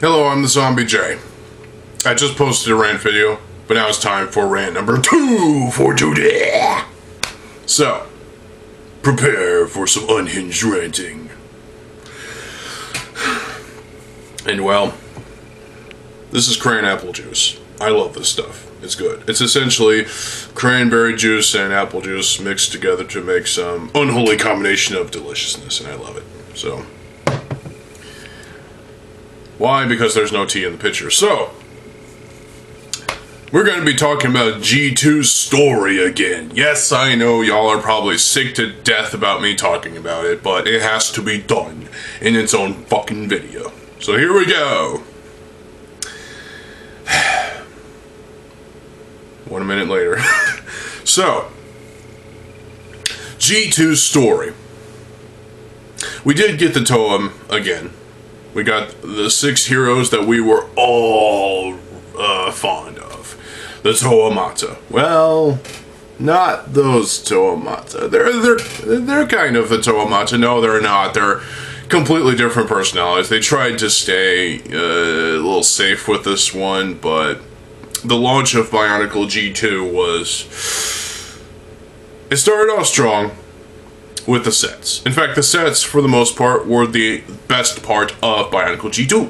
Hello, I'm TheZOMBIEJ. I just posted a rant video, but now it's time for rant number 2 for today. So, prepare for some unhinged ranting. And well, this is cran apple juice. I love this stuff. It's good. It's essentially cranberry juice and apple juice mixed together to make some unholy combination of deliciousness, and I love it. So, why? Because there's no tea in the picture. So, we're going to be talking about G2's story again. Yes, I know y'all are probably sick to death about me talking about it, but it has to be done in its own fucking video. So here we go. 1 minute later. So, G2's story. We did get the Toem again. We got the 6 heroes that we were all fond of. The Toemata. Well, not those Toemata. They're kind of the Toemata. No, they're not. They're completely different personalities. They tried to stay a little safe with this one, but the launch of Bionicle G2 was... It started off strong with the sets. In fact, the sets, for the most part, were the best part of Bionicle G2.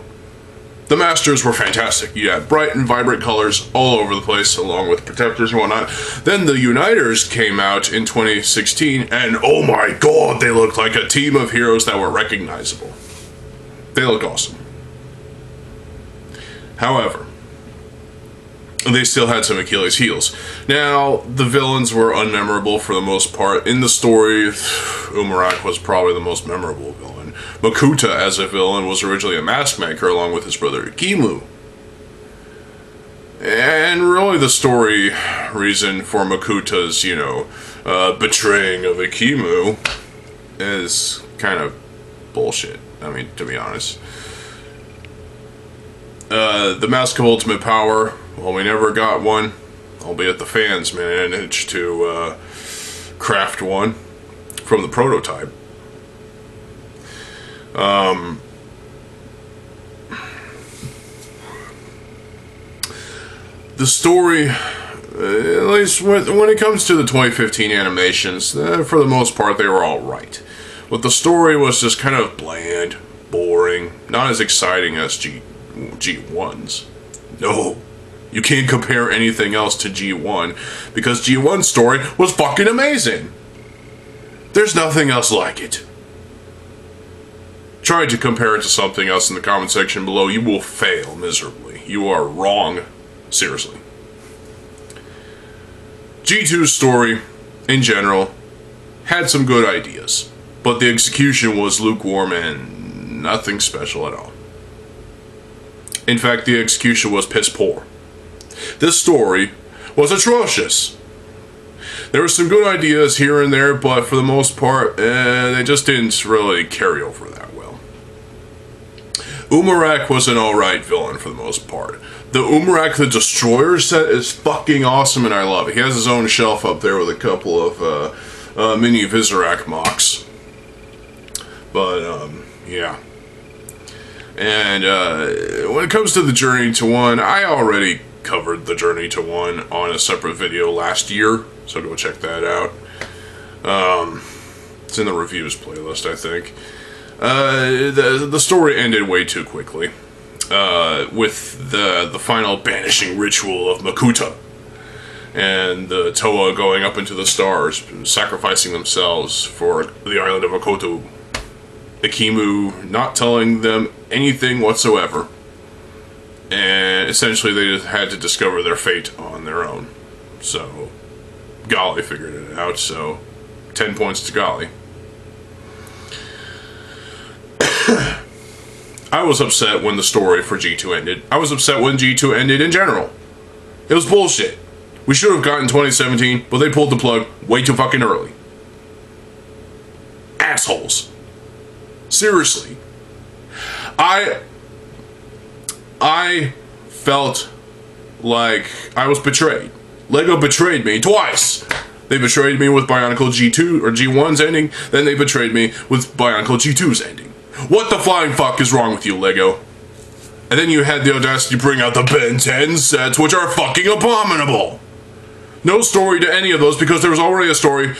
The Masters were fantastic. You had bright and vibrant colors all over the place, along with protectors and whatnot. Then the Uniters came out in 2016, and oh my god, they looked like a team of heroes that were recognizable. They look awesome. However, they still had some Achilles heels. Now, the villains were unmemorable for the most part. In the story, Umarak was probably the most memorable villain. Makuta, as a villain, was originally a mask maker along with his brother Ikimu. And really the story reason for Makuta's, betraying of Ikimu is kind of bullshit, I mean, to be honest. The Mask of Ultimate Power, well, we never got one, albeit the fans managed to craft one from the prototype. The story, at least when it comes to the 2015 animations, for the most part they were alright. But the story was just kind of bland, boring, not as exciting as G1's. No, you can't compare anything else to G1, because G1's story was fucking amazing. There's nothing else like it. Try to compare it to something else in the comment section below, you will fail miserably. You are wrong. Seriously. G2's story, in general, had some good ideas, but the execution was lukewarm and nothing special at all. In fact, the execution was piss poor. This story was atrocious. There were some good ideas here and there, but for the most part, they just didn't really carry over that well. Umarak was an alright villain for the most part. The Umarak the Destroyer set is fucking awesome and I love it. He has his own shelf up there with a couple of mini Visorak mocks. But, yeah. And when it comes to the Journey to 1, I already covered the Journey to 1 on a separate video last year, so go check that out. It's in the reviews playlist, I think. The story ended way too quickly, with the final banishing ritual of Makuta, and the Toa going up into the stars, sacrificing themselves for the island of Makoto. Ikimu not telling them anything whatsoever, and essentially they just had to discover their fate on their own. So, Golly figured it out, so 10 points to Golly. I was upset when the story for G2 ended. I was upset when G2 ended in general. It was bullshit. We should have gotten 2017, but they pulled the plug way too fucking early. Assholes. Seriously. I felt like I was betrayed. LEGO betrayed me twice. They betrayed me with Bionicle G2 or G1's ending, then they betrayed me with Bionicle G2's ending. What the flying fuck is wrong with you, LEGO? And then you had the audacity to bring out the Ben 10 sets, which are fucking abominable. No story to any of those because there was already a story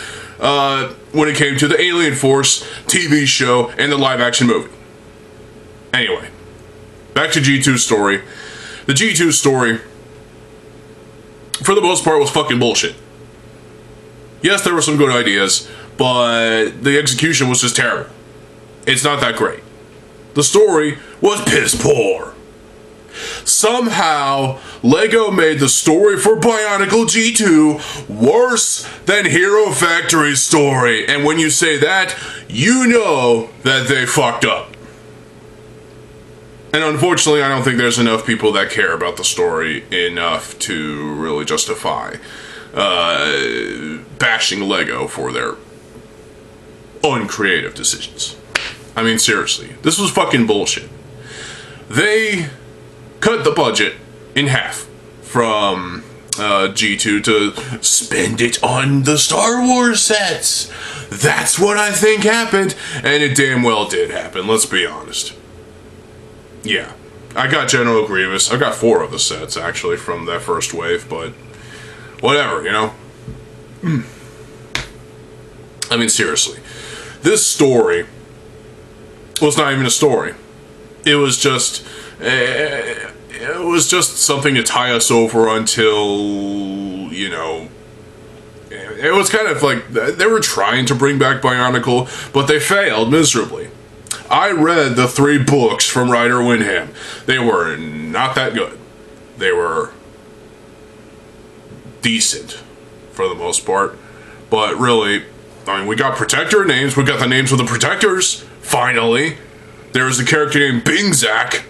when it came to the Alien Force TV show and the live-action movie. Anyway, back to G2's story. The G2's story, for the most part, was fucking bullshit. Yes, there were some good ideas, but the execution was just terrible. It's not that great. The story was piss poor. Somehow, LEGO made the story for Bionicle G2 worse than Hero Factory's story. And when you say that, you know that they fucked up. And unfortunately, I don't think there's enough people that care about the story enough to really justify bashing LEGO for their uncreative decisions. I mean, seriously, this was fucking bullshit. They cut the budget in half from G2 to spend it on the Star Wars sets. That's what I think happened, and it damn well did happen, let's be honest. Yeah, I got General Grievous. I got 4 of the sets, actually, from that first wave, but whatever, you know? I mean, seriously. This story was not even a story. It was just something to tie us over until, you know, it was kind of like they were trying to bring back Bionicle, but they failed miserably. I read the 3 books from Ryder Windham. They were not that good. They were decent for the most part, but really, I mean, we got Protector names. We got the names of the Protectors. Finally, there was a character named Bingzak,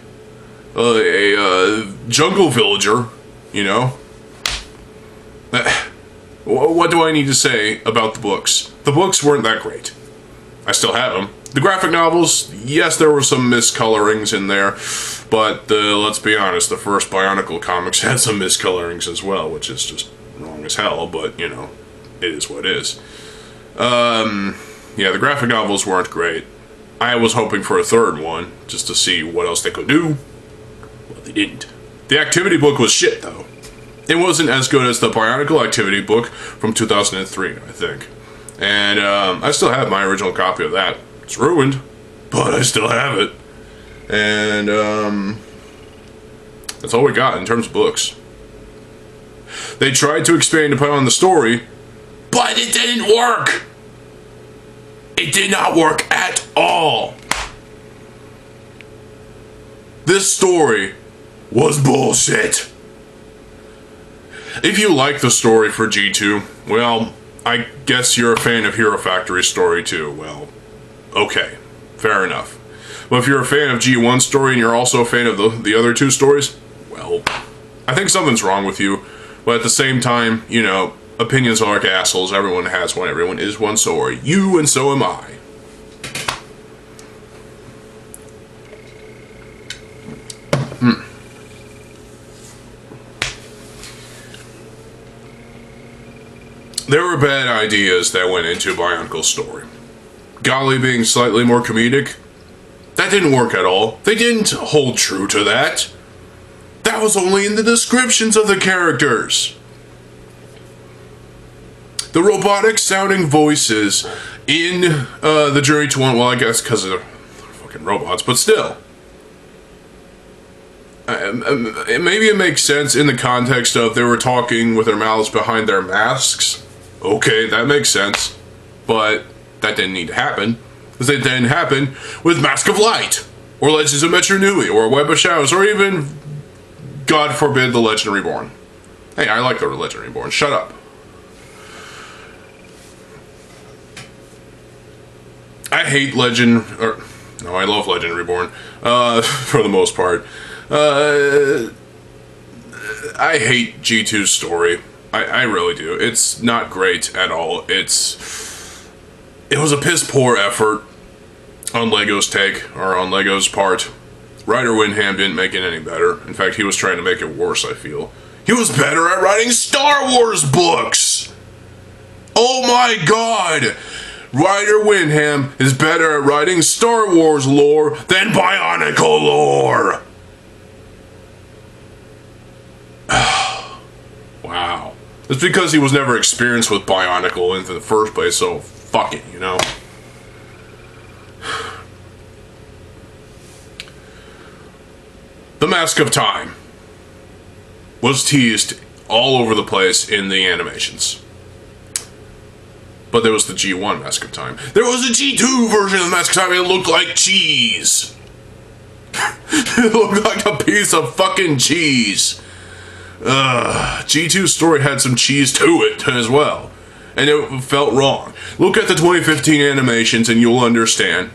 a jungle villager. You know, what do I need to say about the books? The books weren't that great. I still have them. The graphic novels, yes, there were some miscolorings in there, but let's be honest, the first Bionicle comics had some miscolorings as well, which is just wrong as hell, but, you know, it is what it is. Yeah, the graphic novels weren't great. I was hoping for a third one, just to see what else they could do. Well, they didn't. The activity book was shit, though. It wasn't as good as the Bionicle activity book from 2003, I think. And I still have my original copy of that. It's ruined, but I still have it. And that's all we got in terms of books. They tried to expand upon the story, but it didn't work. It did not work at all. This story was bullshit. If you like the story for G2, well, I guess you're a fan of Hero Factory's story too. Well, okay, fair enough. But if you're a fan of G1's story and you're also a fan of the other 2 stories, well, I think something's wrong with you. But at the same time, you know, opinions are like assholes. Everyone has one, everyone is one, so are you, and so am I. There were bad ideas that went into Bionicle's story. Golly being slightly more comedic, that didn't work at all. They didn't hold true to that. That was only in the descriptions of the characters. The robotic sounding voices in the Journey to One, well, I guess because they're fucking robots, but still. Maybe it makes sense in the context of they were talking with their mouths behind their masks. Okay, that makes sense. But that didn't need to happen. Because it didn't happen with Mask of Light, or Legends of Metro Nui, or Web of Shadows, or even, God forbid, The Legend Reborn. Hey, I like The Legend Reborn. Shut up. I hate Legend, or, no, I love Legend Reborn, for the most part. I hate G2's story. I really do. It's not great at all. It was a piss poor effort on LEGO's take, or on LEGO's part. Ryder Windham didn't make it any better. In fact, he was trying to make it worse, I feel. He was better at writing Star Wars books! Oh my god! Ryder Windham is better at writing Star Wars lore than Bionicle lore! Wow. It's because he was never experienced with Bionicle in the first place, so fuck it, you know? The Mask of Time was teased all over the place in the animations. But there was the G1 Mask of Time. There was a G2 version of the Mask of Time, and it looked like cheese. It looked like a piece of fucking cheese. G2's story had some cheese to it as well. And it felt wrong. Look at the 2015 animations and you'll understand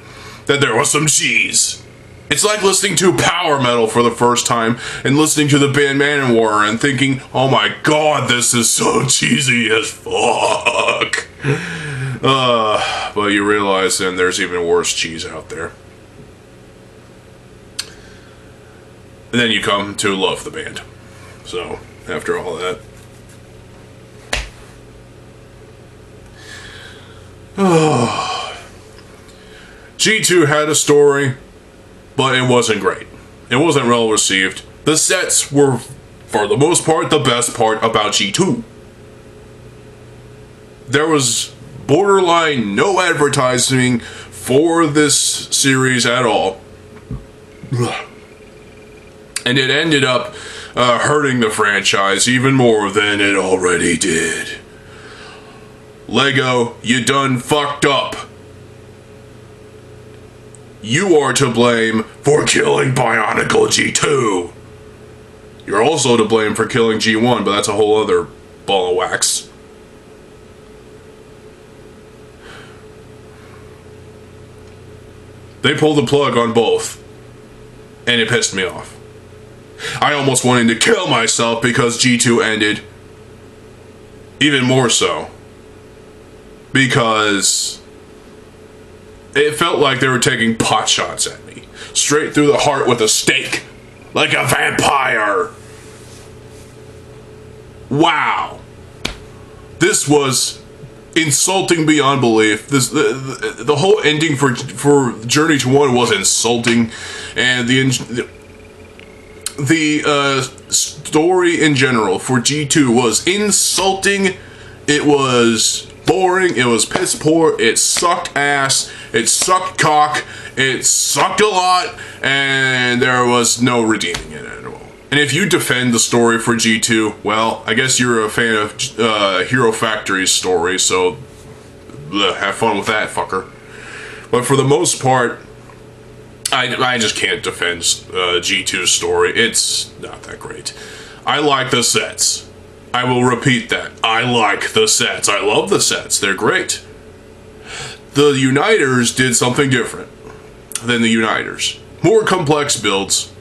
that there was some cheese. It's like listening to power metal for the first time and listening to the band Manowar and thinking, oh my god, this is so cheesy as fuck. But you realize then there's even worse cheese out there. And then you come to love the band. So, after all that. G2 had a story, but it wasn't great. It wasn't well received. The sets were, for the most part, the best part about G2. There was borderline no advertising for this series at all. And it ended up hurting the franchise even more than it already did. Lego, you done fucked up. You are to blame for killing Bionicle G2. You're also to blame for killing G1, but that's a whole other ball of wax. They pulled the plug on both, and it pissed me off. I almost wanted to kill myself because G2 ended. Even more so. Because it felt like they were taking pot shots at me. Straight through the heart with a stake. Like a vampire. Wow. This was insulting beyond belief. The whole ending for Journey to One was insulting. And the story in general for G2 was insulting. It was boring. It was piss poor. It sucked ass. It sucked cock. It sucked a lot. And there was no redeeming it at all. And if you defend the story for G2, well, I guess you're a fan of Hero Factory's story, so have fun with that, fucker. But for the most part, I just can't defend G2's story. It's not that great. I like the sets. I will repeat that. I like the sets. I love the sets. They're great. The Uniters did something different than the Uniters. More complex builds.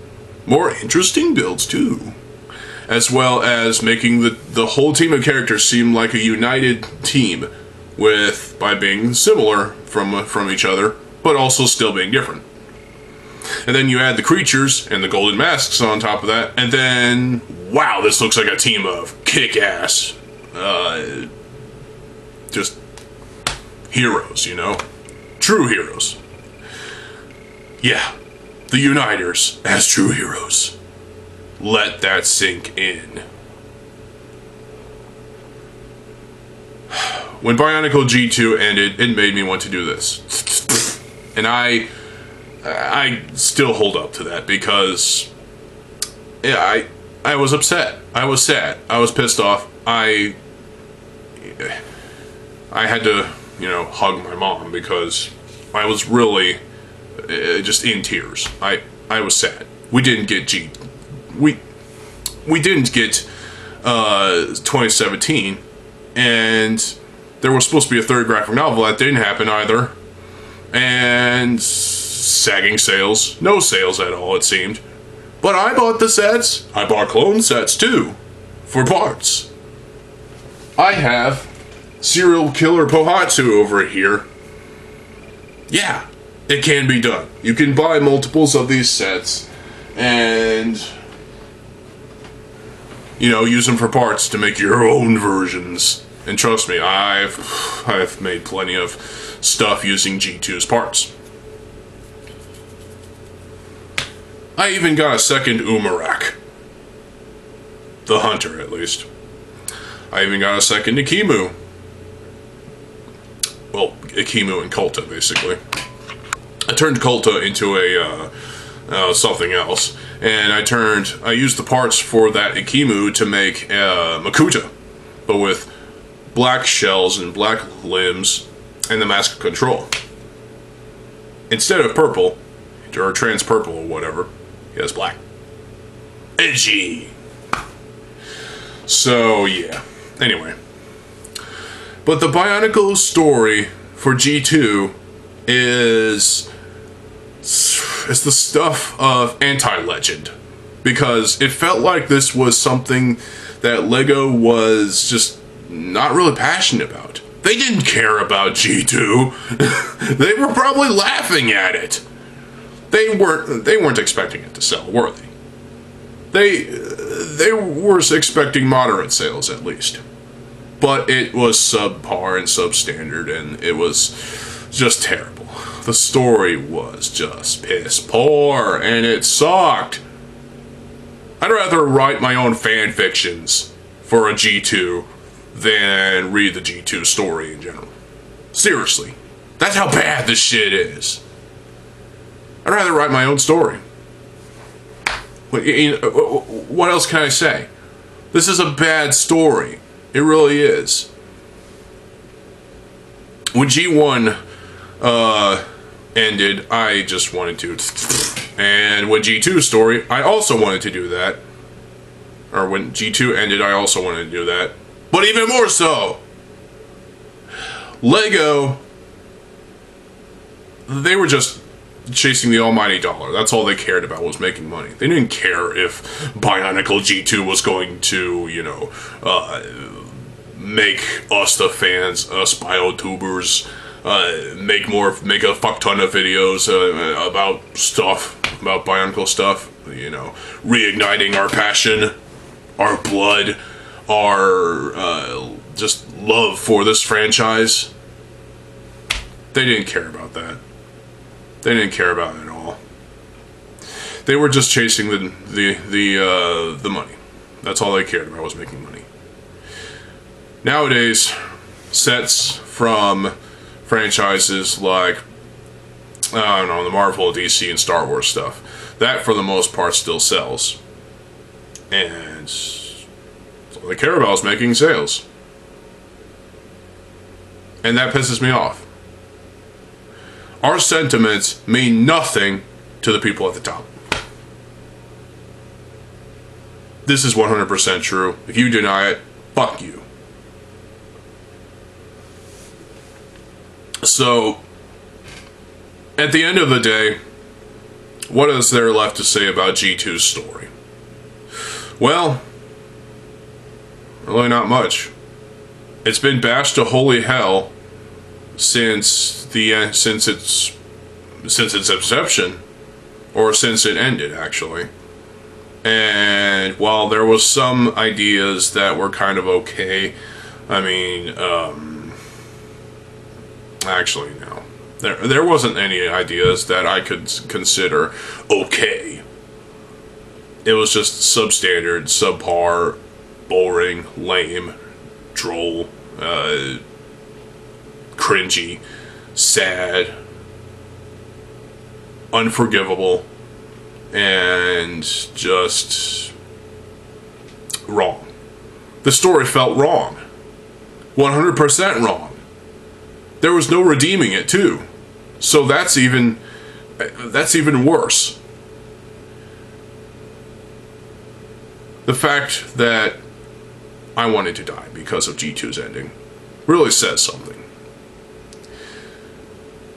More interesting builds, too. As well as making the whole team of characters seem like a united team by being similar from each other, but also still being different. And then you add the creatures and the golden masks on top of that, and then, wow, this looks like a team of kick-ass, just heroes, you know? True heroes. Yeah, the Uniters as true heroes. Let that sink in. When Bionicle G2 ended, it made me want to do this. And I still hold up to that because, yeah, I was upset. I was sad. I was pissed off. I had to, you know, hug my mom because I was really just in tears. I was sad. We didn't get we didn't get 2017, and there was supposed to be a third graphic novel. That didn't happen either. And sagging sales. No sales at all, it seemed. But I bought the sets. I bought clone sets, too. For parts. I have Serial Killer Pohatsu over here. Yeah, it can be done. You can buy multiples of these sets and, you know, use them for parts to make your own versions. And trust me, I've made plenty of stuff using G2's parts. I even got a second Umarak. The Hunter, at least. I even got a second Ikimu. Well, Ikimu and Kolta, basically. I turned Kolta into a something else, and I used the parts for that Ikimu to make Makuta, but with black shells and black limbs and the Mask of Control. Instead of purple, or trans purple or whatever, he has black. Edgy! So, yeah. Anyway. But the Bionicle story for G2 is the stuff of anti-legend. Because it felt like this was something that LEGO was just not really passionate about. They didn't care about G2. They were probably laughing at it. They weren't expecting it to sell, were they? They were expecting moderate sales at least. But it was subpar and substandard, and it was just terrible. The story was just piss poor, and it sucked. I'd rather write my own fan fictions for a G2 than read the G2 story in general. Seriously. That's how bad this shit is. I'd rather write my own story. What else can I say? This is a bad story. It really is. When G1 ended, I just wanted to. And when G2's story, I also wanted to do that. Or when G2 ended, I also wanted to do that. But even more so, LEGO, they were just chasing the almighty dollar. That's all they cared about, was making money. They didn't care if Bionicle G2 was going to, make us the fans, us biotubers, make a fuck ton of videos about Bionicle stuff, reigniting our passion, our blood, our just love for this franchise. They didn't care about that. They didn't care about it at all. They were just chasing the money. That's all they cared about, was making money. Nowadays, sets from franchises like, I don't know, the Marvel, DC, and Star Wars stuff, that for the most part still sells. And all they care about is making sales. And that pisses me off. Our sentiments mean nothing to the people at the top. This is 100% true. If you deny it, fuck you. So, at the end of the day, what is there left to say about G2's story? Well, really not much. It's been bashed to holy hell since its inception, or since it ended, actually. And while there was some ideas that were kind of okay, I mean, actually no, there wasn't any ideas that I could consider okay. It was just substandard, subpar, boring, lame, droll, cringy, sad, unforgivable, and just wrong. The story felt wrong. 100% wrong. There was no redeeming it, too. So that's even worse. The fact that I wanted to die because of G2's ending really says something.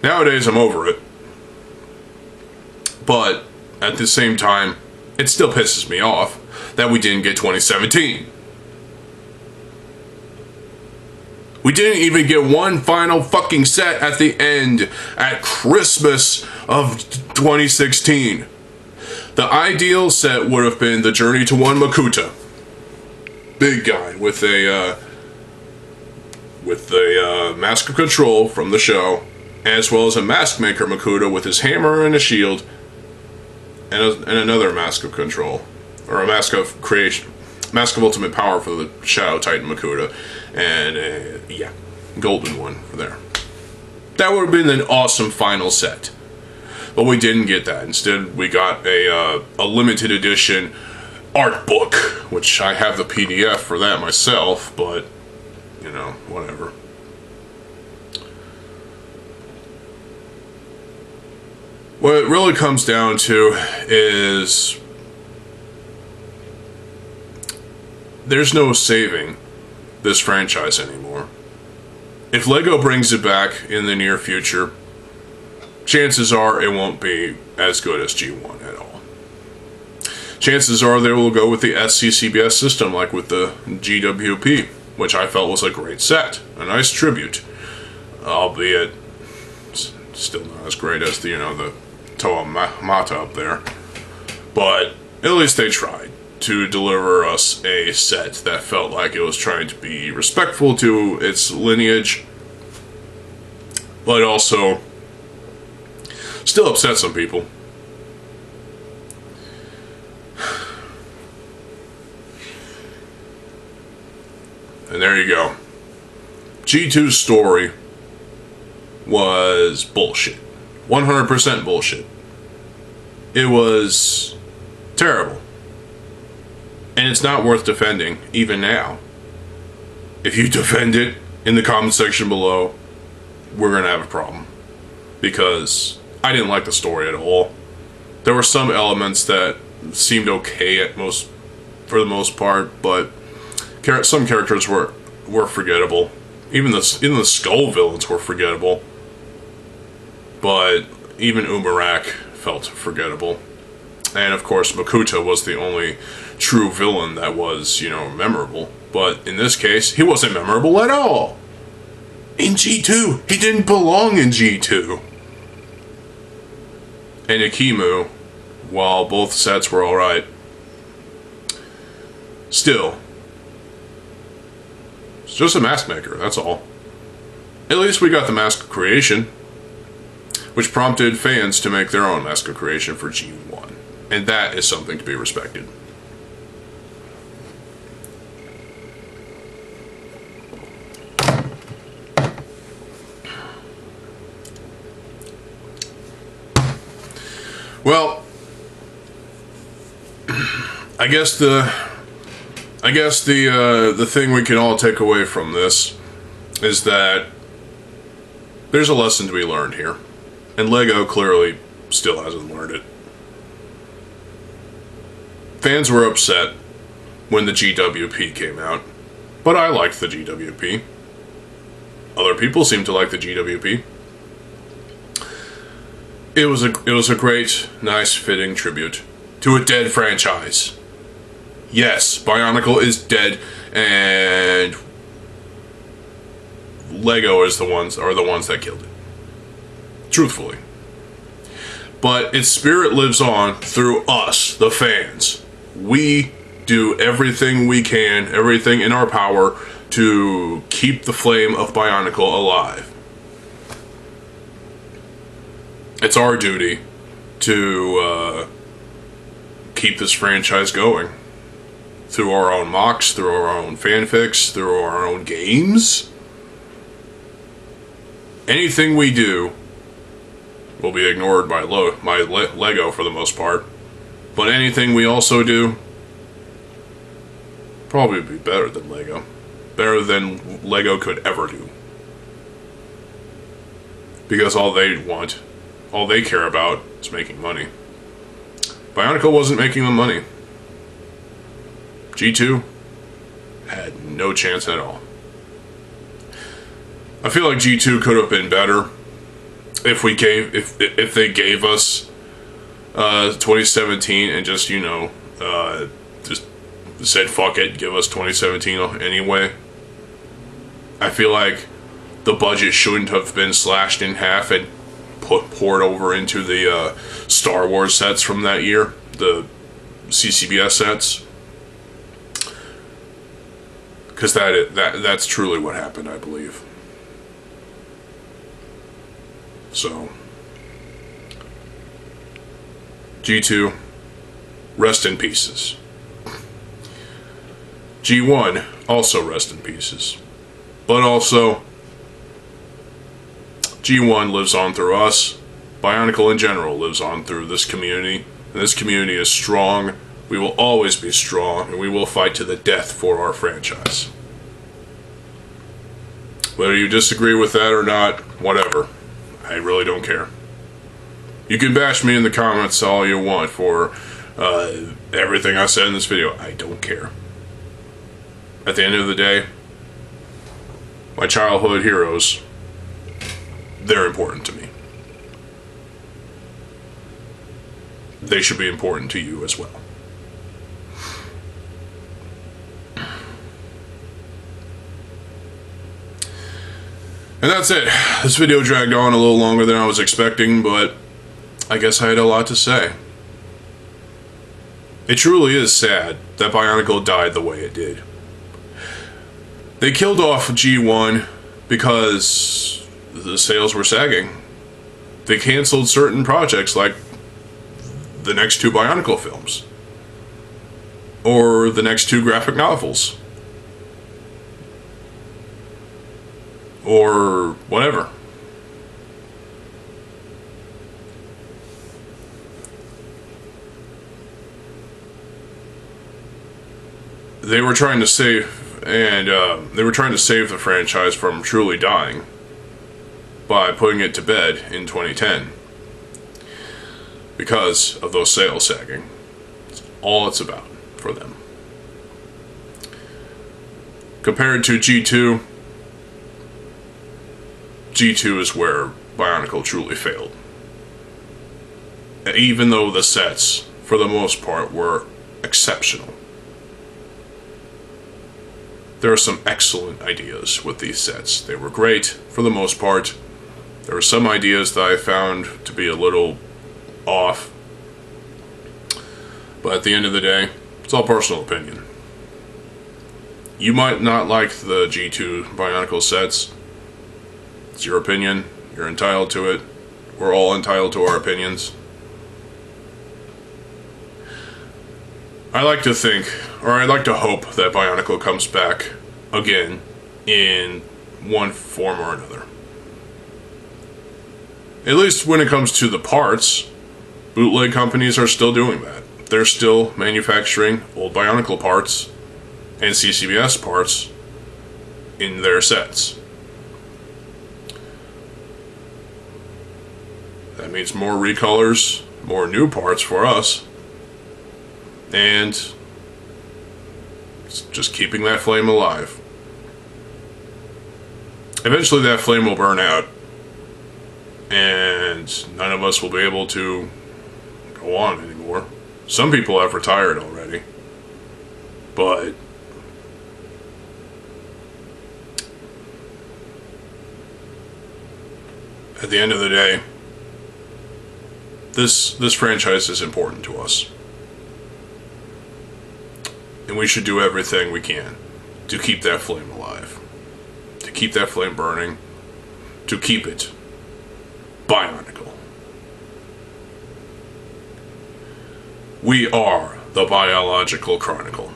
Nowadays, I'm over it. But at the same time, it still pisses me off that we didn't get 2017. We didn't even get one final fucking set at the end at Christmas of 2016. The ideal set would have been the Journey to One Makuta. Big guy with a Mask of Control from the show, as well as a Mask Maker Makuta with his hammer and a shield, and another Mask of Control, or a Mask of Creation. Mask of Ultimate Power for the Shadow Titan Makuta, and yeah, golden one for there. That would have been an awesome final set, but we didn't get that. Instead, we got a limited edition art book, which I have the PDF for that myself, but you know, whatever. What it really comes down to is there's no saving this franchise anymore. If LEGO brings it back in the near future, chances are it won't be as good as G1 at all. Chances are they will go with the SCCBS system, like with the GWP, which I felt was a great set, a nice tribute, albeit still not as great as the, you know, the Toa Mata up there. But at least they tried to deliver us a set that felt like it was trying to be respectful to its lineage, but also still upset some people. And there you go. G2's story was bullshit. 100% bullshit. It was terrible. And it's not worth defending, even now. If you defend it in the comment section below, we're gonna have a problem. Because I didn't like the story at all. There were some elements that seemed okay for the most part, but some characters were forgettable. Even the Skull villains were forgettable. But even Umarak felt forgettable. And of course, Makuta was the only true villain that was, you know, memorable. But in this case, he wasn't memorable at all. In G2, he didn't belong in G2. And Akimu, while both sets were alright, still, it's just a mask maker, that's all. At least we got the Mask of Creation, which prompted fans to make their own Mask of Creation for G1. And that is something to be respected. Well, I guess the thing we can all take away from this is that there's a lesson to be learned here, and LEGO clearly still hasn't learned it. Fans were upset when the GWP came out, but I liked the GWP. Other people seem to like the GWP. It was a great, nice, fitting tribute to a dead franchise. Yes, Bionicle is dead, and LEGO are the ones that killed it. Truthfully. But its spirit lives on through us, the fans. We do everything we can, everything in our power, to keep the flame of Bionicle alive. It's our duty to keep this franchise going. Through our own mocks, through our own fanfics, through our own games. Anything we do will be ignored by LEGO for the most part. But anything we also do, probably be better than LEGO. Better than LEGO could ever do. Because all they care about is making money. Bionicle wasn't making them money. G2 had no chance at all. I feel like G2 could have been better if they gave us 2017 and just, you know, just said fuck it, give us 2017 anyway. I feel like the budget shouldn't have been slashed in half and poured over into the Star Wars sets from that year, the CCBS sets. Because that's truly what happened, I believe. So, G2, rest in pieces. G1, also rest in pieces. But also, G1 lives on through us. Bionicle in general lives on through this community. And this community is strong. We will always be strong, and we will fight to the death for our franchise. Whether you disagree with that or not, whatever. I really don't care. You can bash me in the comments all you want for everything I said in this video. I don't care. At the end of the day, my childhood heroes, they're important to me. They should be important to you as well. And that's it. This video dragged on a little longer than I was expecting, but I guess I had a lot to say. It truly is sad that Bionicle died the way it did. They killed off G1 because the sales were sagging. They canceled certain projects like the next 2 Bionicle films. Or the next 2 graphic novels. Or whatever. They were trying to save, they were trying to save the franchise from truly dying by putting it to bed in 2010 because of those sales sagging. That's all it's about for them. Compared to G2, G2 is where Bionicle truly failed. Even though the sets, for the most part, were exceptional. There are some excellent ideas with these sets. They were great, for the most part. There were some ideas that I found to be a little off. But at the end of the day, it's all personal opinion. You might not like the G2 Bionicle sets. It's your opinion. You're entitled to it. We're all entitled to our opinions. I like to think, or I like to hope, that Bionicle comes back again in one form or another. At least when it comes to the parts, bootleg companies are still doing that. They're still manufacturing old Bionicle parts and CCBS parts in their sets. That means more recolors, more new parts for us. And it's just keeping that flame alive. Eventually that flame will burn out, and none of us will be able to go on anymore. Some people have retired already, but at the end of the day, this franchise is important to us. And we should do everything we can to keep that flame alive. To keep that flame burning. To keep it Bionicle. We are the Biological Chronicle.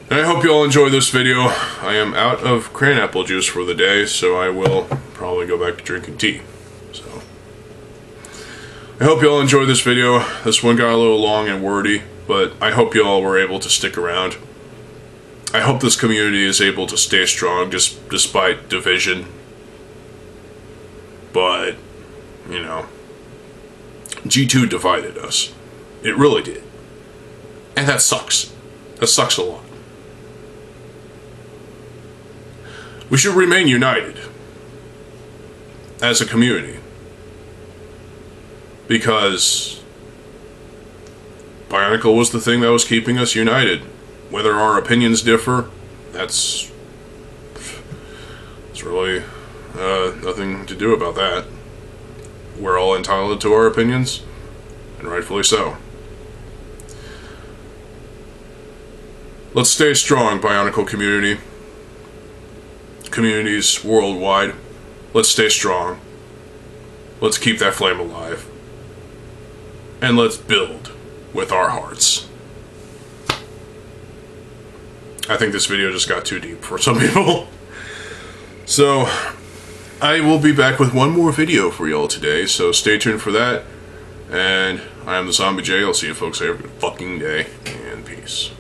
And I hope you all enjoy this video. I am out of cran apple juice for the day, so I will probably go back to drinking tea. I hope you all enjoyed this video. This one got a little long and wordy, but I hope you all were able to stick around. I hope this community is able to stay strong despite division. But, you know, G2 divided us. It really did. And that sucks. That sucks a lot. We should remain united as a community. Because Bionicle was the thing that was keeping us united. Whether our opinions differ, that's really nothing to do about that. We're all entitled to our opinions, and rightfully so. Let's stay strong, Bionicle community. Communities worldwide. Let's stay strong. Let's keep that flame alive. and let's build with our hearts. I think this video just got too deep for some people. So, I will be back with one more video for y'all today, so stay tuned for that. And I am TheZOMBIEJ. I'll see you folks every fucking day, and peace.